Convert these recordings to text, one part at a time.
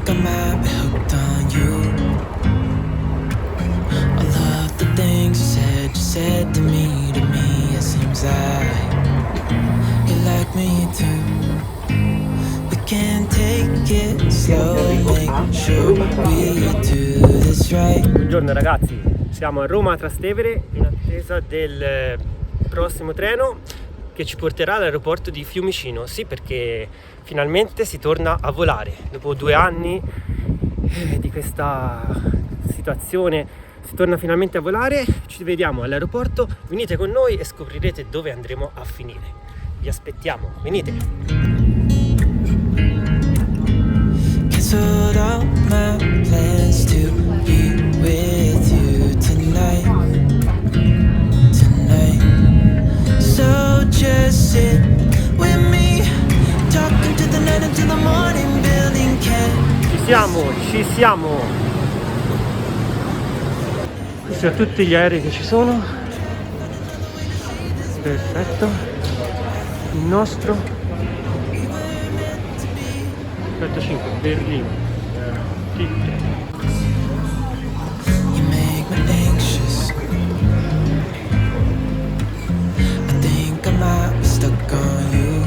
think I might be hooked on you. All of the things you said to me, it seems like you like me too. We can take it slow, make sure we do this right. Buongiorno ragazzi, siamo a Roma Trastevere in attesa del prossimo treno che ci porterà all'aeroporto di Fiumicino. Sì, perché finalmente si torna a volare dopo 2 anni di questa situazione. Si torna finalmente a volare, ci vediamo all'aeroporto, venite con noi e scoprirete dove andremo a finire. Vi aspettiamo, venite! Cancelled all my plans to be with you tonight. So just sit with me, talking to the night until the morning, building camp. Ci siamo! Questi sono tutti gli aerei che ci sono. Perfetto. Il nostro 5 Berlino. You make me anxious. I think I might be stuck on you.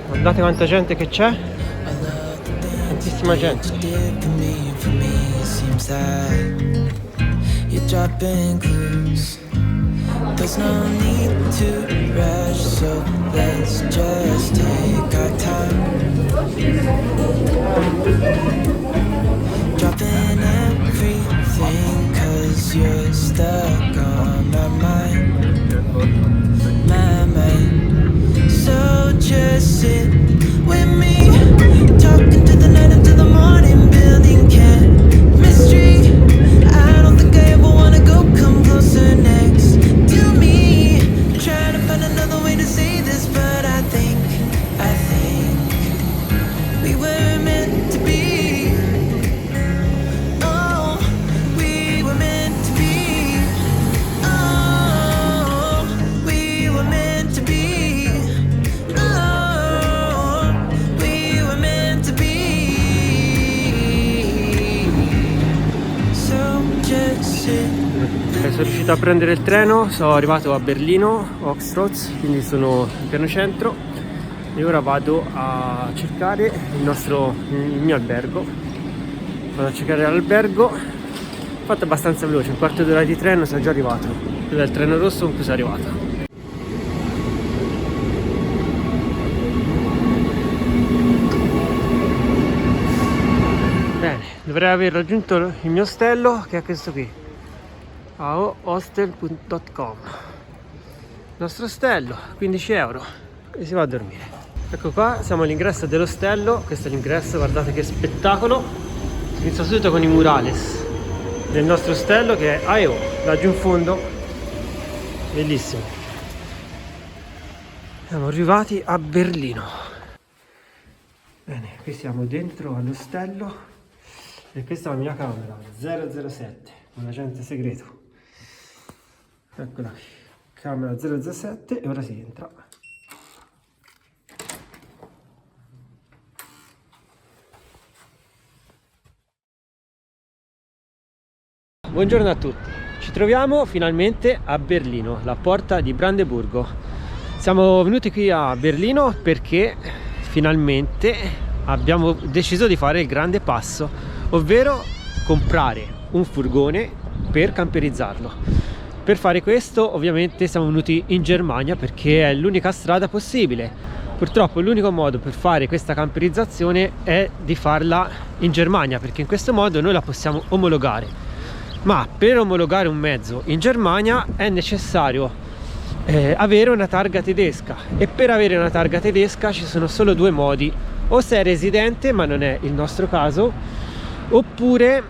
Guardate quanta gente che c'è. Tantissima gente. For me, it seems like you're dropping clues. There's no need to rush, so let's just take our time. Dropping everything, 'cause you're stuck on my mind. My mind. So just sit with me, talking to the night until the morning, building chemistry. I don't think I ever wanna go, come closer next to me. Trying to find another way to say this, but I think we were meant to be. Oh, we were meant to be. Oh, we were meant to be. Oh, we were meant to be. So just sit. Sono riuscito a prendere il treno, sono arrivato a Berlino, Oxford, quindi sono in pieno centro e ora vado a cercare il mio albergo. Vado a cercare l'albergo, fatto abbastanza veloce, un quarto d'ora di treno, sono già arrivato. Quello è il treno rosso con cui sono arrivato. Bene, dovrei aver raggiunto il mio ostello, che è questo qui, aohostel.com. Il nostro ostello, 15 euro, e si va a dormire. Ecco qua, siamo all'ingresso dell'ostello. Questo è l'ingresso, guardate che spettacolo. Inizia subito con i murales del nostro ostello, che è AEO, laggiù in fondo, bellissimo. Siamo arrivati a Berlino. Bene, qui siamo dentro all'ostello e questa è la mia camera 007, un agente segreto. Eccola qui, camera 007, e ora si entra. Buongiorno a tutti, ci troviamo finalmente a Berlino, la porta di Brandeburgo. Siamo venuti qui a Berlino perché finalmente abbiamo deciso di fare il grande passo, ovvero comprare un furgone per camperizzarlo. Per fare questo ovviamente siamo venuti in Germania perché è l'unica strada possibile. Purtroppo l'unico modo per fare questa camperizzazione è di farla in Germania, perché in questo modo noi la possiamo omologare. Ma per omologare un mezzo in Germania è necessario avere una targa tedesca, e per avere una targa tedesca ci sono solo 2 modi: o sei residente, ma non è il nostro caso, oppure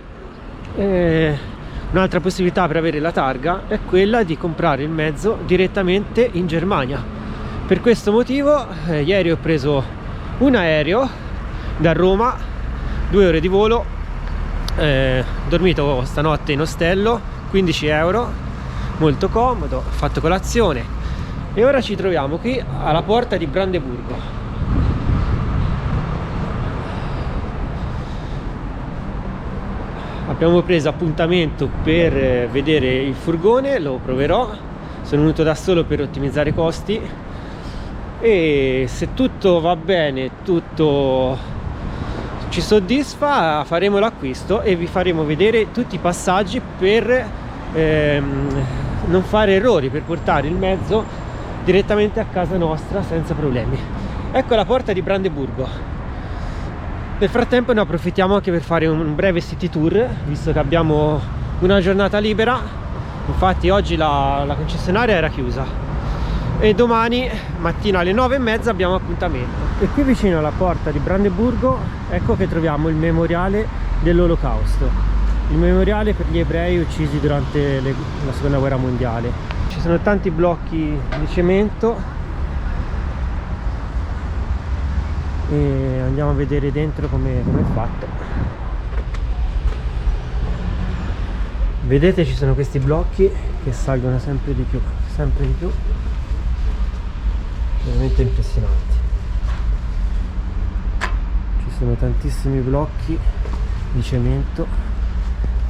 un'altra possibilità per avere la targa è quella di comprare il mezzo direttamente in Germania. Per questo motivo ieri ho preso un aereo da Roma, 2 ore di volo, dormito stanotte in ostello, 15 euro, molto comodo, ho fatto colazione e ora ci troviamo qui alla porta di Brandeburgo. abbiamo preso appuntamento per vedere il furgone, lo proverò. Sono venuto da solo per ottimizzare i costi e se tutto va bene, tutto ci soddisfa, faremo l'acquisto e vi faremo vedere tutti i passaggi per non fare errori, per portare il mezzo direttamente a casa nostra senza problemi. Ecco la porta di Brandeburgo. Nel frattempo ne approfittiamo anche per fare un breve city tour, visto che abbiamo una giornata libera. Infatti oggi la concessionaria era chiusa e domani mattina alle 9:30 abbiamo appuntamento. E qui vicino alla porta di Brandeburgo ecco che troviamo il memoriale dell'Olocausto, il memoriale per gli ebrei uccisi durante la seconda guerra mondiale. Ci sono tanti blocchi di cemento e andiamo a vedere dentro come è fatto. Vedete, ci sono questi blocchi che salgono sempre di più, veramente impressionanti. Ci sono tantissimi blocchi di cemento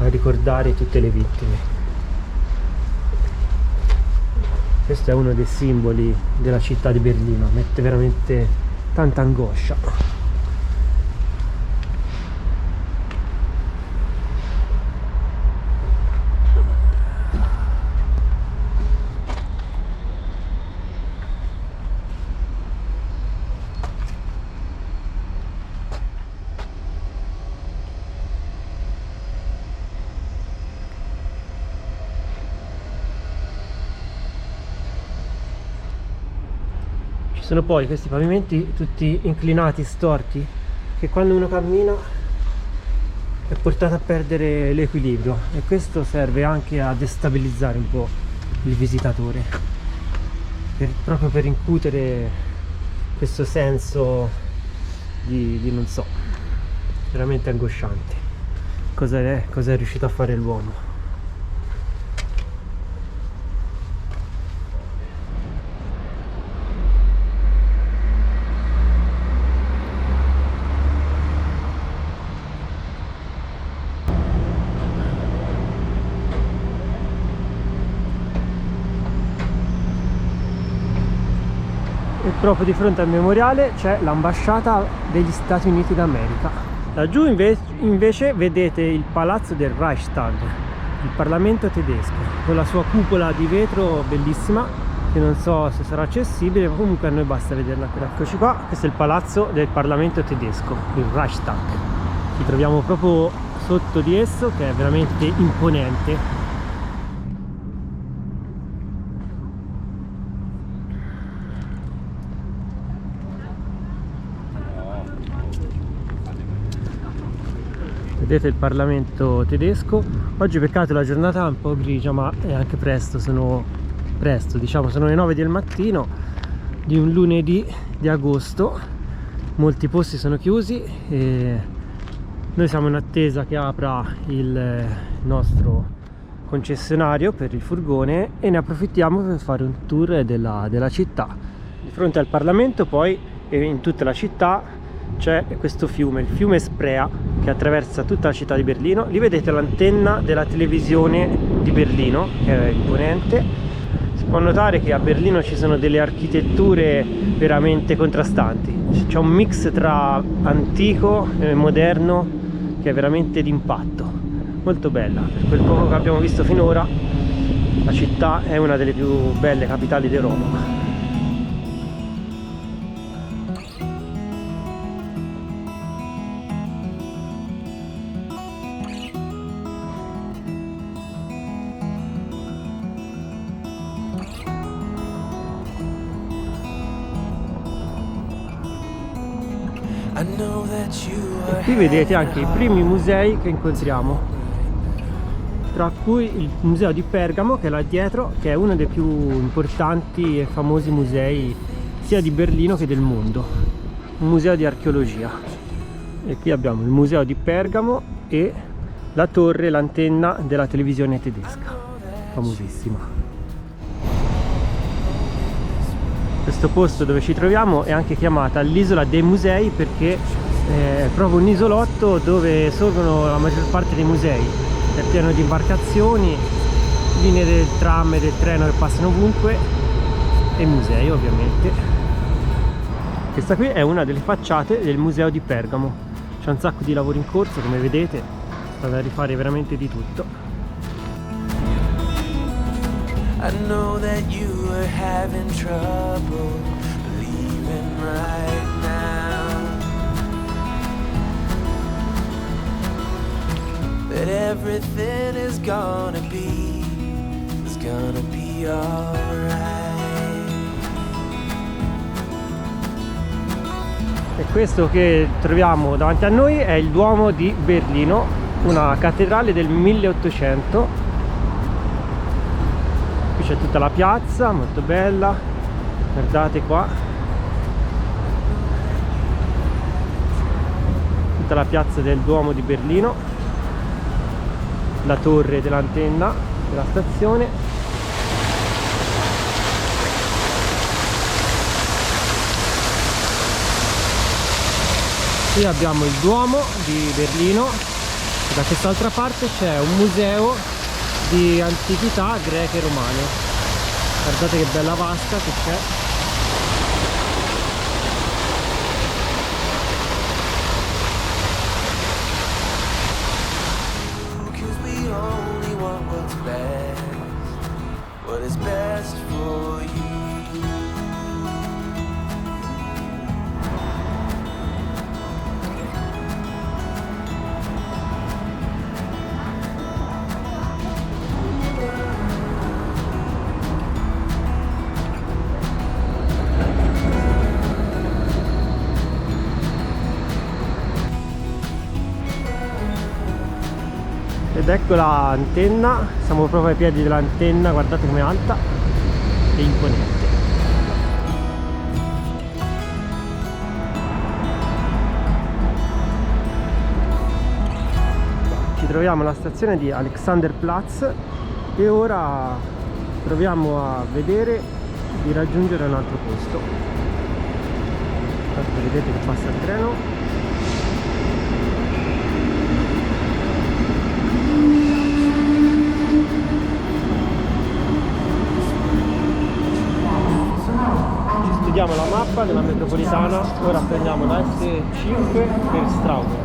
a ricordare tutte le vittime. Questo è uno dei simboli della città di Berlino, mette veramente tanta angoscia. Ci sono poi questi pavimenti tutti inclinati, storti, che quando uno cammina è portato a perdere l'equilibrio e questo serve anche a destabilizzare un po' il visitatore, proprio per incutere questo senso di non so, veramente angosciante. Cosa è riuscito a fare l'uomo? E proprio di fronte al memoriale c'è l'ambasciata degli Stati Uniti d'America. Laggiù invece vedete il palazzo del Reichstag, il Parlamento tedesco, con la sua cupola di vetro bellissima, che non so se sarà accessibile, ma comunque a noi basta vederla. Eccoci qua, questo è il palazzo del Parlamento tedesco, il Reichstag. Ci troviamo proprio sotto di esso, che è veramente imponente. Vedete il Parlamento tedesco. Oggi peccato la giornata è un po' grigia, ma è anche presto, sono le 9 del mattino di un lunedì di agosto. Molti posti sono chiusi e noi siamo in attesa che apra il nostro concessionario per il furgone e ne approfittiamo per fare un tour della città. Di fronte al Parlamento poi in tutta la città c'è questo fiume, il fiume Sprea, che attraversa tutta la città di Berlino. Lì vedete l'antenna della televisione di Berlino, che è imponente. Si può notare che a Berlino ci sono delle architetture veramente contrastanti. C'è un mix tra antico e moderno che è veramente d'impatto. Molto bella. Per quel poco che abbiamo visto finora, la città è una delle più belle capitali d'Europa. E qui vedete anche i primi musei che incontriamo, tra cui il museo di Pergamo, che è là dietro, che è uno dei più importanti e famosi musei sia di Berlino che del mondo, un museo di archeologia. E qui abbiamo il museo di Pergamo e la torre, l'antenna della televisione tedesca, famosissima. Questo posto dove ci troviamo è anche chiamata l'isola dei musei perché è proprio un isolotto dove sorgono la maggior parte dei musei. È pieno di imbarcazioni, linee del tram e del treno che passano ovunque e musei ovviamente. Questa qui è una delle facciate del museo di Pergamo. C'è un sacco di lavori in corso, come vedete, sta da rifare veramente di tutto. I know that you are having trouble believing right now that everything is gonna be alright. E questo che troviamo davanti a noi è il Duomo di Berlino, una cattedrale del 1800. Qui c'è tutta la piazza, molto bella, guardate qua, tutta la piazza del Duomo di Berlino, la torre dell'antenna della stazione. Qui abbiamo il Duomo di Berlino, da quest'altra parte c'è un museo di antichità greche e romane. Guardate che bella vasca che c'è. Ed ecco l'antenna, siamo proprio ai piedi dell'antenna, guardate com'è alta e imponente. Ci troviamo alla stazione di Alexanderplatz e ora proviamo a vedere di raggiungere un altro posto. Vedete che passa il treno. Studiamo la mappa della metropolitana, ora prendiamo la S5 per Straubing.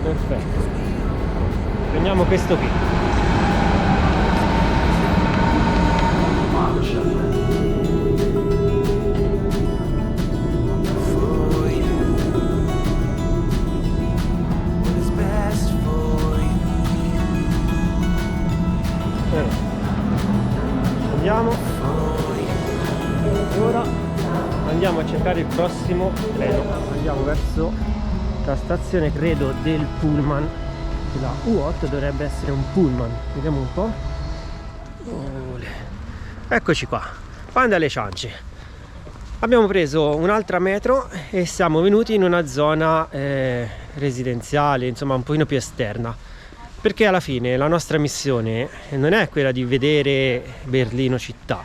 Perfetto, prendiamo questo qui. Andiamo. E ora andiamo a cercare il prossimo treno. Andiamo verso la stazione, credo, del pullman. La U8 dovrebbe essere un pullman. Vediamo un po'. Eccoci qua, Banda alle Ciance. Abbiamo preso un'altra metro e siamo venuti in una zona residenziale, insomma un pochino più esterna, perché alla fine la nostra missione non è quella di vedere Berlino città,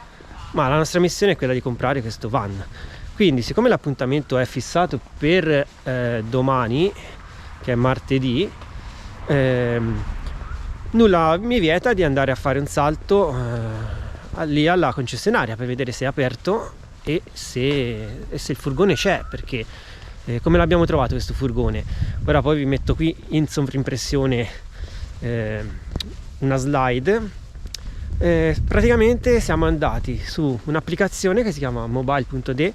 ma la nostra missione è quella di comprare questo van. Quindi, siccome l'appuntamento è fissato per domani, che è martedì, nulla mi vieta di andare a fare un salto lì alla concessionaria per vedere se è aperto e se il furgone c'è, perché come l'abbiamo trovato questo furgone. Ora poi vi metto qui in sovrimpressione una slide. Praticamente siamo andati su un'applicazione che si chiama mobile.de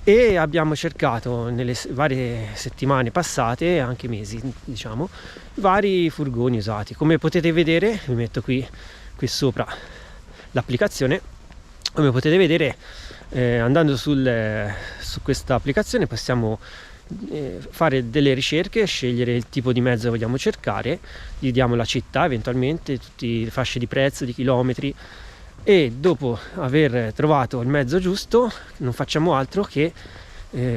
e abbiamo cercato nelle varie settimane passate, anche mesi diciamo, vari furgoni usati. Come potete vedere, vi metto qui sopra l'applicazione. Come potete vedere, andando su questa applicazione possiamo fare delle ricerche, scegliere il tipo di mezzo che vogliamo cercare, gli diamo la città, eventualmente tutte le fasce di prezzo, di chilometri, e dopo aver trovato il mezzo giusto non facciamo altro che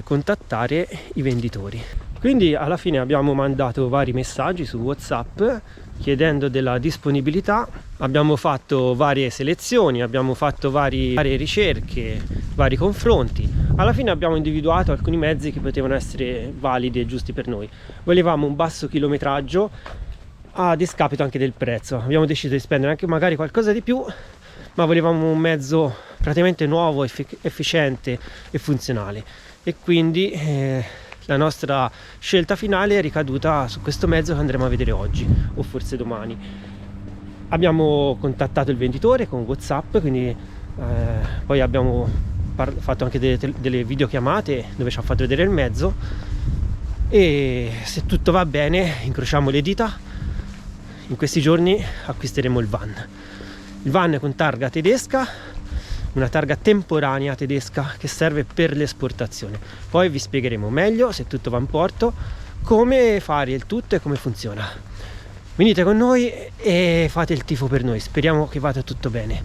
contattare i venditori. Quindi alla fine abbiamo mandato vari messaggi su WhatsApp chiedendo della disponibilità, abbiamo fatto varie selezioni, abbiamo fatto varie ricerche, vari confronti, Alla fine abbiamo individuato alcuni mezzi che potevano essere validi e giusti per noi. Volevamo un basso chilometraggio a discapito anche del prezzo. Abbiamo deciso di spendere anche magari qualcosa di più, ma volevamo un mezzo praticamente nuovo, efficiente e funzionale, e quindi la nostra scelta finale è ricaduta su questo mezzo che andremo a vedere oggi o forse domani. Abbiamo contattato il venditore con WhatsApp, quindi poi abbiamo fatto anche delle videochiamate dove ci ha fatto vedere il mezzo, e se tutto va bene, incrociamo le dita, in questi giorni acquisteremo il van. Il van è con targa tedesca, una targa temporanea tedesca che serve per l'esportazione. Poi vi spiegheremo meglio, se tutto va in porto, come fare il tutto e come funziona. Venite con noi e fate il tifo per noi, speriamo che vada tutto bene,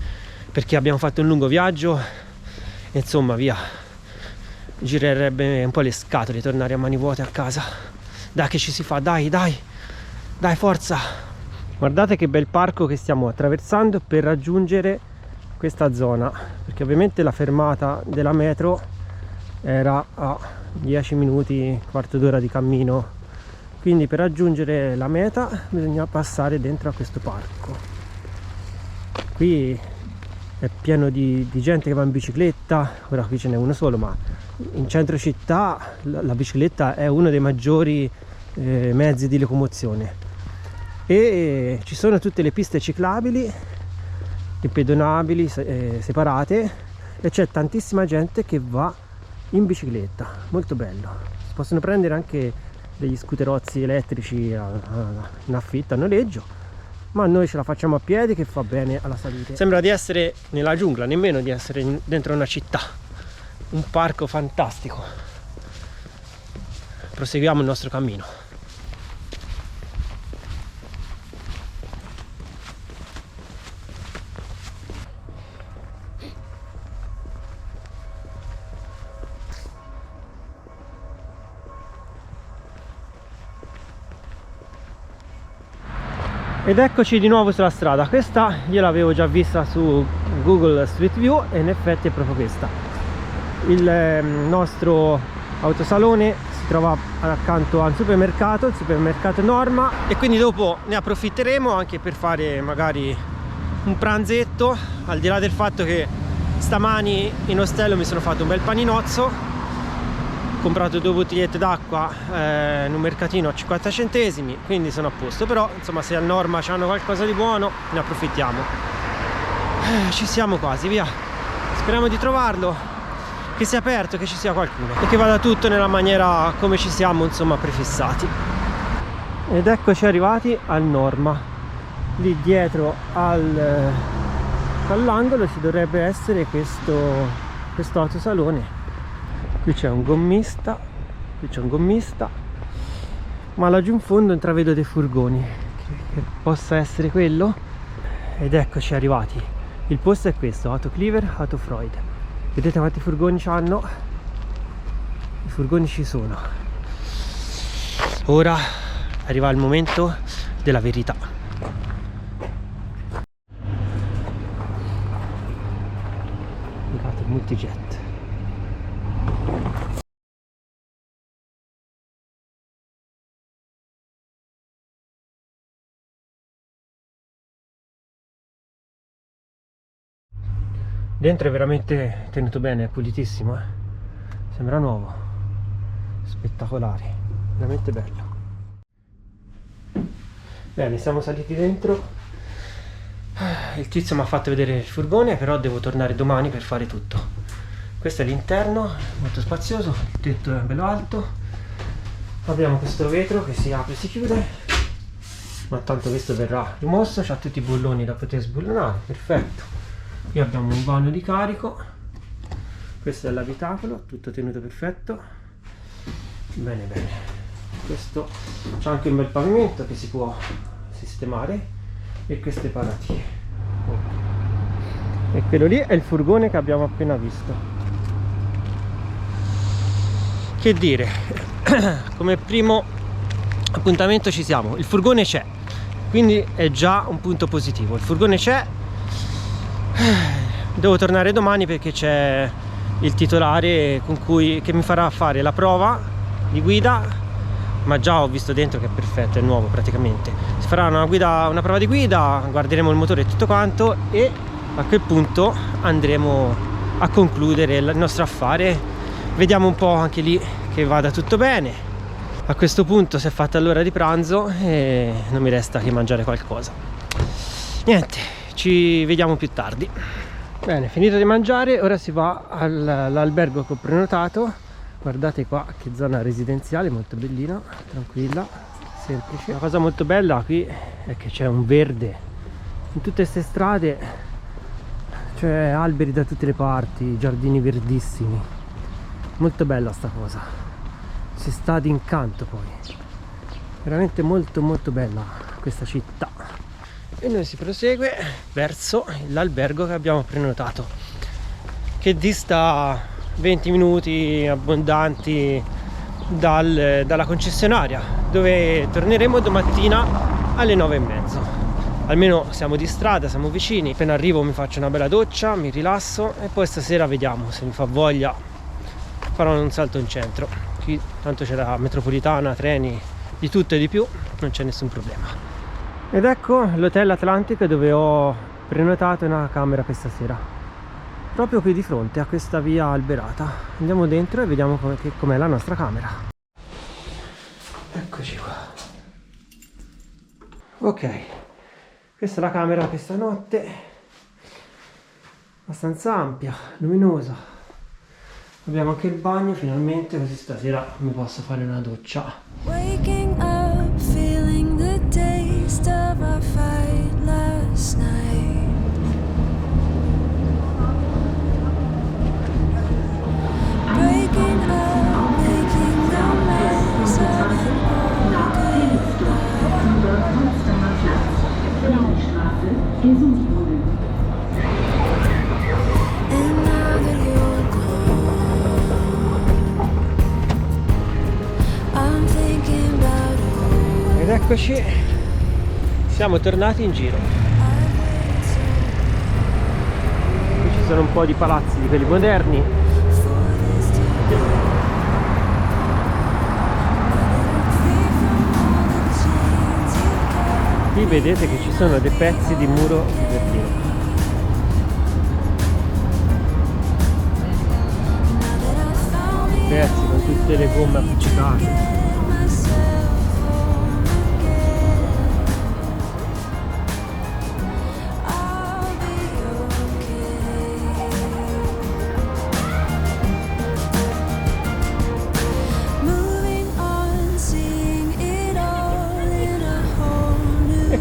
perché abbiamo fatto un lungo viaggio e insomma via, girerebbe un po' le scatole tornare a mani vuote a casa. Dai che ci si fa, dai forza! Guardate che bel parco che stiamo attraversando per raggiungere questa zona, perché ovviamente la fermata della metro era a 10 minuti, quarto d'ora di cammino, quindi per raggiungere la meta bisogna passare dentro a questo parco. Qui è pieno di gente che va in bicicletta. Ora qui ce n'è uno solo, ma in centro città la bicicletta è uno dei maggiori mezzi di locomozione, e ci sono tutte le piste ciclabili e pedonabili separate, e c'è tantissima gente che va in bicicletta, molto bello. Si possono prendere anche degli scooterozzi elettrici in affitto, a noleggio, ma noi ce la facciamo a piedi che fa bene alla salute. Sembra di essere nella giungla, nemmeno di essere dentro una città. Un parco fantastico. Proseguiamo il nostro cammino. Ed eccoci di nuovo sulla strada. Questa io l'avevo già vista su Google Street View e in effetti è proprio questa. Il nostro autosalone si trova accanto al supermercato, il supermercato Norma, e quindi dopo ne approfitteremo anche per fare magari un pranzetto, al di là del fatto che stamani in ostello mi sono fatto un bel paninozzo. Ho comprato 2 bottigliette d'acqua in un mercatino a 50 centesimi, quindi sono a posto. Però insomma, se al Norma c'hanno qualcosa di buono ne approfittiamo. Ci siamo quasi, via. Speriamo di trovarlo, che sia aperto, che ci sia qualcuno e che vada tutto nella maniera come ci siamo insomma prefissati. Ed eccoci arrivati al Norma. Lì dietro all'angolo ci dovrebbe essere questo autosalone. Qui c'è un gommista, ma laggiù in fondo intravedo dei furgoni, che possa essere quello. Ed eccoci arrivati. Il posto è questo, Auto Cleaver, Auto Freud. Vedete quanti furgoni c'hanno? I furgoni ci sono. Ora arriva il momento della verità. Guardate il multijet. Dentro è veramente tenuto bene, è pulitissimo, sembra nuovo, spettacolare, veramente bello. Bene, siamo saliti dentro. Il tizio mi ha fatto vedere il furgone, però devo tornare domani per fare tutto. Questo è l'interno, molto spazioso, il tetto è bello alto. Abbiamo questo vetro che si apre e si chiude, ma tanto questo verrà rimosso, c'ha tutti i bulloni da poter sbullonare, perfetto. Qui abbiamo un vano di carico, questo è l'abitacolo, tutto tenuto perfetto, bene bene. Questo c'è anche un bel pavimento che si può sistemare, e queste paratie. E quello lì è il furgone che abbiamo appena visto. Che dire, come primo appuntamento ci siamo, il furgone c'è, quindi è già un punto positivo. Il furgone c'è. Devo tornare domani perché c'è il titolare che mi farà fare la prova di guida, ma già ho visto dentro che è perfetto, è nuovo praticamente. Si farà una prova di guida, guarderemo il motore e tutto quanto, e a quel punto andremo a concludere il nostro affare. Vediamo un po' anche lì che vada tutto bene. A questo punto si è fatta l'ora di pranzo e non mi resta che mangiare qualcosa. Niente, ci vediamo più tardi. Bene, finito di mangiare, ora si va all'albergo che ho prenotato. Guardate qua che zona residenziale, molto bellina, tranquilla, semplice. La cosa molto bella qui è che c'è un verde in tutte queste strade, c'è alberi da tutte le parti, giardini verdissimi, molto bella sta cosa, si sta d'incanto poi, veramente molto molto bella questa città. E noi si prosegue verso l'albergo che abbiamo prenotato, che dista 20 minuti abbondanti dalla concessionaria, dove torneremo domattina alle 9:30. Almeno siamo di strada, siamo vicini. Appena arrivo mi faccio una bella doccia, mi rilasso e poi stasera vediamo, se mi fa voglia farò un salto in centro. Qui tanto c'è la metropolitana, treni, di tutto e di più, non c'è nessun problema. Ed ecco l'hotel Atlantic dove ho prenotato una camera questa sera, proprio qui di fronte a questa via alberata. Andiamo dentro e vediamo com'è la nostra camera. Eccoci qua. Ok, questa è la camera questa notte, abbastanza ampia, luminosa. Abbiamo anche il bagno finalmente, così stasera mi posso fare una doccia. Waking up, feeling the taste of our fight last night. Breaking up, making the mess of it all goodbye. And now that you're gone, I'm thinking about all Ed eccoci, siamo tornati in giro. Qui ci sono un po' di palazzi di quelli moderni. Qui vedete che ci sono dei pezzi di muro di Berlino. Pezzi con tutte le gomme appiccicate.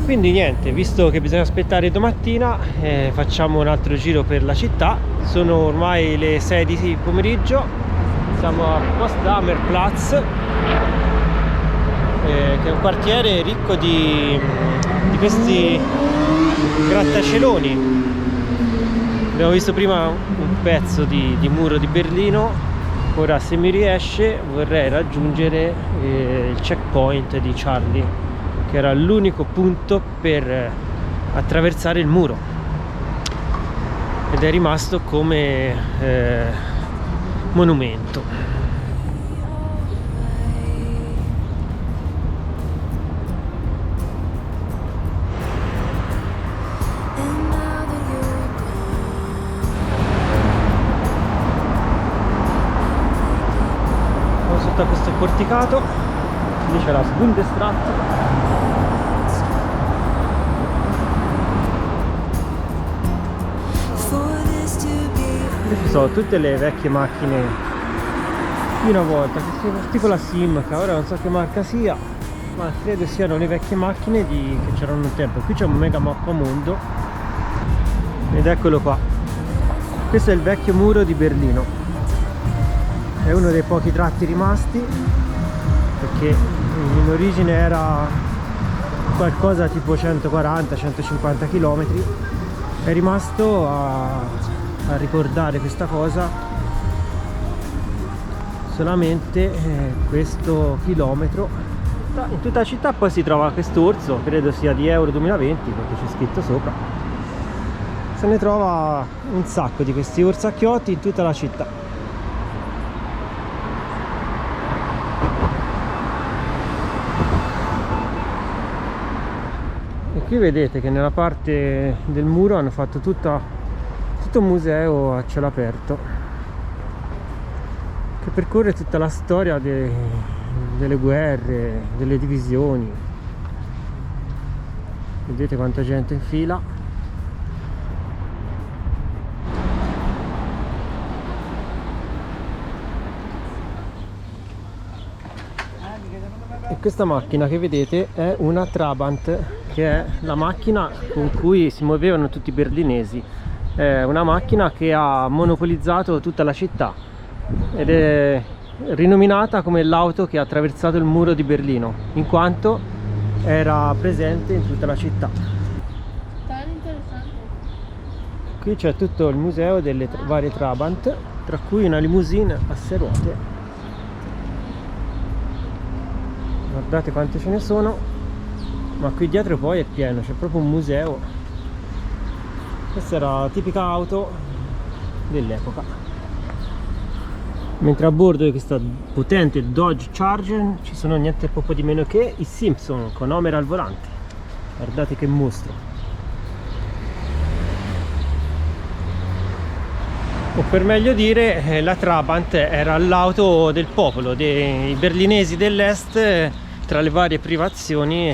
Quindi niente, visto che bisogna aspettare domattina, facciamo un altro giro per la città. Sono ormai le 6 di pomeriggio, siamo a Potsdamer-Platz, che è un quartiere ricco di questi grattacieloni. Abbiamo visto prima un pezzo di muro di Berlino, ora se mi riesce vorrei raggiungere il checkpoint di Charlie, che era l'unico punto per attraversare il muro ed è rimasto come monumento. Siamo sotto a questo porticato, lì c'è la Bundesstraße. Ci sono tutte le vecchie macchine di una volta, tipo la Simca, ora non so che marca sia, ma credo siano le vecchie macchine che c'erano un tempo. Qui c'è un mega mappamondo ed eccolo qua, questo è il vecchio muro di Berlino, è uno dei pochi tratti rimasti, perché in origine era qualcosa tipo 140-150 km, è rimasto a ricordare questa cosa solamente questo chilometro. In tutta la città poi si trova questo orso, credo sia di Euro 2020 perché c'è scritto sopra. Se ne trova un sacco di questi orsacchiotti in tutta la città. Qui vedete che nella parte del muro hanno fatto tutto un museo a cielo aperto che percorre tutta la storia delle guerre, delle divisioni. Vedete quanta gente in fila. E questa macchina che vedete è una Trabant, che è la macchina con cui si muovevano tutti i berlinesi. È una macchina che ha monopolizzato tutta la città ed è rinominata come l'auto che ha attraversato il muro di Berlino, in quanto era presente in tutta la città. Interessante. Qui c'è tutto il museo delle varie Trabant, tra cui una limousine a 6 ruote. Guardate quante ce ne sono, ma qui dietro poi è pieno, c'è proprio un museo. Questa era la tipica auto dell'epoca. Mentre a bordo di questa potente Dodge Charger ci sono niente poco di meno che i Simpson con Homer al volante. Guardate che mostro. O per meglio dire, la Trabant era l'auto del popolo, dei berlinesi dell'est. Tra le varie privazioni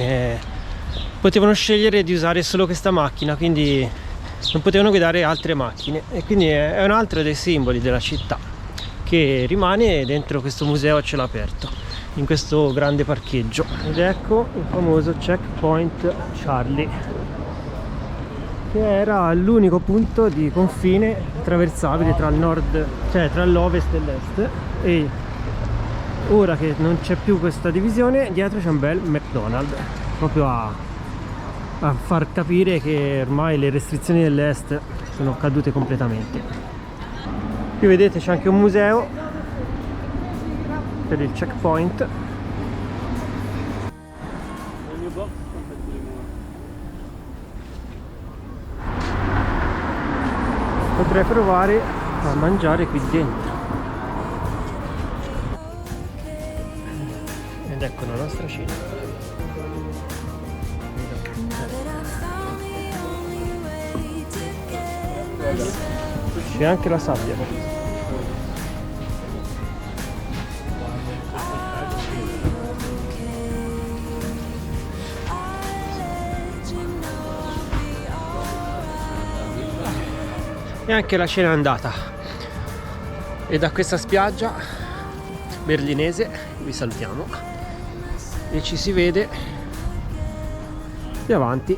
potevano scegliere di usare solo questa macchina, quindi non potevano guidare altre macchine, e quindi è un altro dei simboli della città che rimane dentro questo museo a cielo aperto, in questo grande parcheggio. Ed ecco il famoso Checkpoint Charlie, che era l'unico punto di confine attraversabile tra il nord, cioè tra l'ovest e l'est. E ora che non c'è più questa divisione, dietro c'è un bel McDonald's, proprio a far capire che ormai le restrizioni dell'est sono cadute completamente. Qui vedete c'è anche un museo per il checkpoint. Potrei provare a mangiare qui dentro. Ed ecco la nostra cena. C'è anche la sabbia. E anche la cena è andata. E da questa spiaggia berlinese vi salutiamo e ci si vede più avanti.